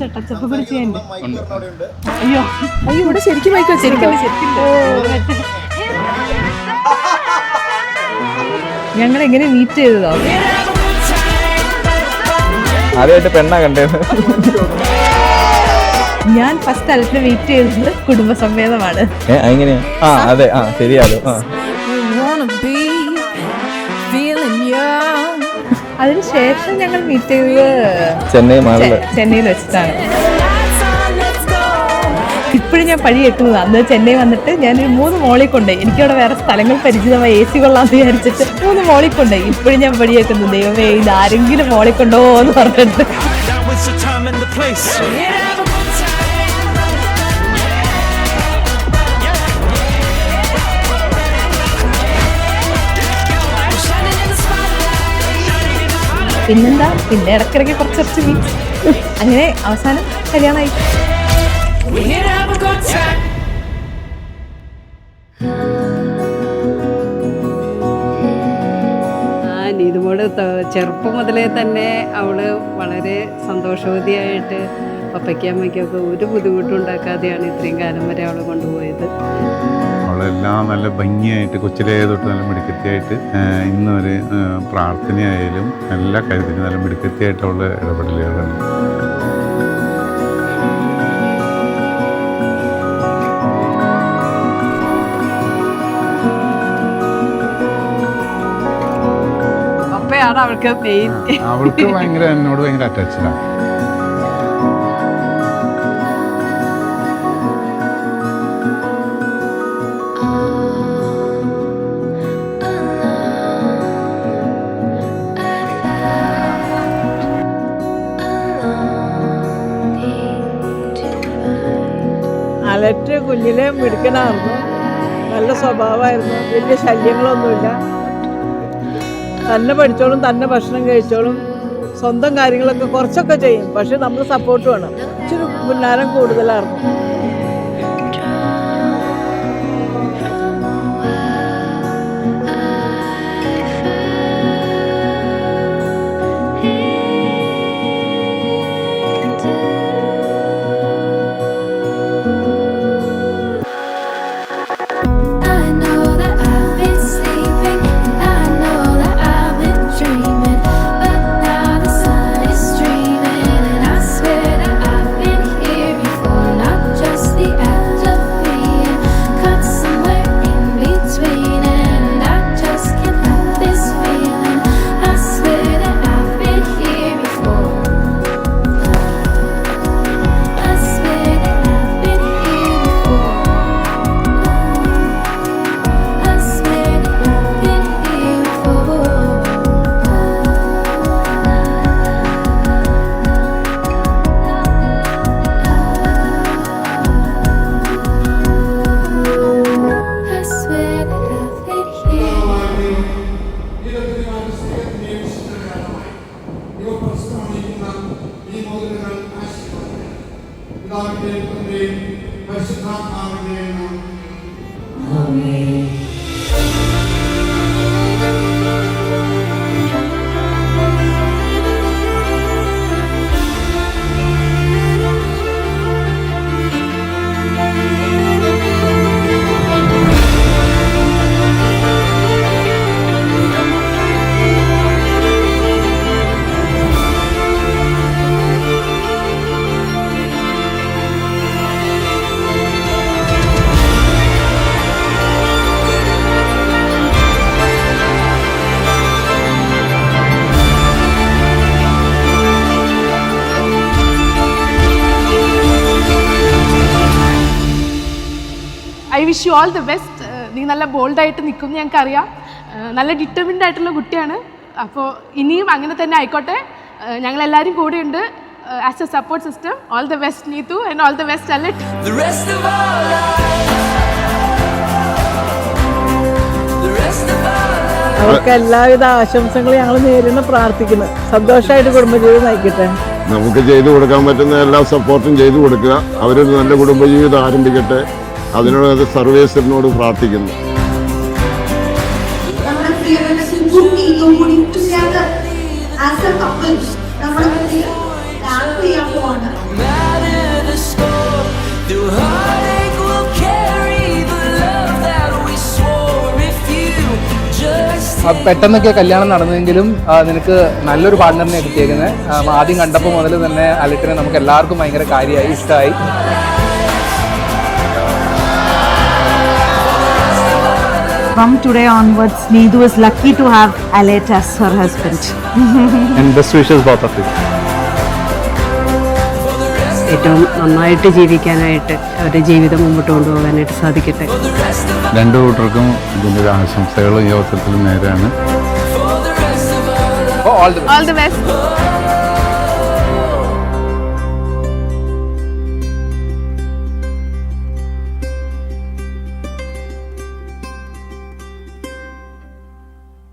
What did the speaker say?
കുറച്ച് ടച്ചപ്പ് കൂടി ചെയ്യാനുണ്ട്. അയ്യോ അയ്യോ ഇവിടെ ശരിക്കും മൈക്ക് വെച്ചിരിക്കും. ഞങ്ങൾ എങ്ങനെ മീറ്റ് ചെയ്തതോ? ആദ്യമായിട്ട് പെണ്ണാ കണ്ടത്. ഞാൻ ഫസ്റ്റ് അലത്തിന് മീറ്റ് ചെയ്തത് കുടുംബസമേതമാണ്. എങ്ങനെയാ? അതെ ശരിയാലോ. അതിനുശേഷം ഞങ്ങൾ മീറ്റ് ചെയ്തത് ചെന്നൈയിൽ വെച്ചിട്ടാണ്. ഇപ്പോഴും ഞാൻ പഴി കേൾക്കുന്നത് അന്ന് ചെന്നൈ വന്നിട്ട് ഞാനൊരു 3 മോളിൽ കൊണ്ടുപോയി. എനിക്കവിടെ വേറെ സ്ഥലങ്ങൾ പരിചിതമായി AC കൊള്ളാന്ന് വിചാരിച്ചിട്ട് 3 മോളിൽ കൊണ്ടുപോയി. ഇപ്പോഴും ഞാൻ പഴി കേൾക്കുന്നത് ദൈവമേ ഇത് ആരെങ്കിലും മോളിൽ കൊണ്ടുപോകുമോ എന്ന് പറഞ്ഞിട്ട്. പിന്നെന്താ പിന്നെ ഇടയ്ക്കിടയ്ക്ക് കുറച്ച് മീറ്റ് അങ്ങനെ അവസാനം കല്യാണമായി. നീതുമോള് ചെറുപ്പം മുതലേ തന്നെ അവള് വളരെ സന്തോഷവതിയായിട്ട് പപ്പയ്ക്കും അമ്മയ്ക്കൊക്കെ ഒരു ബുദ്ധിമുട്ടും ഉണ്ടാക്കാതെയാണ് ഇത്രയും കാലം വരെ അവളെ കൊണ്ടുപോയത്. അവളെല്ലാം നല്ല ഭംഗിയായിട്ട് കൊച്ചിലേ തൊട്ട് നല്ല മിടുക്കത്തിയായിട്ട് ഇന്ന് ഒരു പ്രാർത്ഥനയായാലും എല്ലാ കാര്യത്തിലും നല്ല മിടുക്കത്തിയായിട്ട് അവള് ഇടപെടലുകളുണ്ട്. അവൾക്ക് മെയിൻ അവൾക്ക് എന്നോട് ഭയങ്കര അറ്റാച്ച്ഡാണ്. അലറ്റ് കുഞ്ഞിലെ മിടുക്കനായിരുന്നു, നല്ല സ്വഭാവമായിരുന്നു, വലിയ ശല്യങ്ങളൊന്നുമില്ല. തന്നെ പഠിച്ചോളും, തന്നെ ഭക്ഷണം കഴിച്ചോളും, സ്വന്തം കാര്യങ്ങളൊക്കെ കുറച്ചൊക്കെ ചെയ്യും. പക്ഷെ നമ്മൾ സപ്പോർട്ട് വേണം. ഇച്ചിരി പുന്നാരം കൂടുതലായിരുന്നു. I wish you all the best. നീ നല്ല ബോൾഡായിട്ട് നിൽക്കും ഞങ്ങൾക്കറിയാം. നല്ല ഡിറ്റർമിൻഡ് ആയിട്ടുള്ള കുട്ടിയാണ്. അപ്പോൾ ഇനിയും അങ്ങനെ തന്നെ ആയിക്കോട്ടെ. ഞങ്ങളെല്ലാവരും കൂടെയുണ്ട് as a support system. All the best Neethu and all the best അലറ്റ്. അവർക്ക് എല്ലാവിധ ആശംസകളും ഞങ്ങൾ നേരിടുന്ന പ്രാർത്ഥിക്കുന്നു. സന്തോഷമായിട്ട് കുടുംബജീവിതം നയിക്കട്ടെ. നമുക്ക് ചെയ്തു കൊടുക്കാൻ പറ്റുന്ന എല്ലാ സപ്പോർട്ടും ചെയ്തു കൊടുക്കുക. അവരൊരു നല്ല കുടുംബജീവിതം ആരംഭിക്കട്ടെ. അതിനോട് സർവേശ്വരനോട് പ്രാർത്ഥിക്കുന്നു. as a couple, പെട്ടെന്നൊക്കെ കല്യാണം നടന്നെങ്കിലും നിനക്ക് നല്ലൊരു പാർട്ട്ണറിനെ കിട്ടിയേക്കുന്നത്. ആദ്യം കണ്ടപ്പോൾ മുതൽ തന്നെ അലട്ടിനെ നമുക്ക് എല്ലാവർക്കും ഭയങ്കര കാര്യമായി, ഇഷ്ടമായി. From today onwards, Needu is lucky to have Alet as her husband. And best wishes both of you. ഏറ്റവും നന്നായിട്ട് ജീവിക്കാനായിട്ട് അവരുടെ ജീവിതം മുമ്പോട്ട് കൊണ്ടുപോകാനായിട്ട് സാധിക്കട്ടെ. രണ്ടു കൂട്ടർക്കും ഇതിൻ്റെ ഒരു ആശംസകൾ ഈ അവസരത്തിൽ നേരാണ്. All the best. All the best.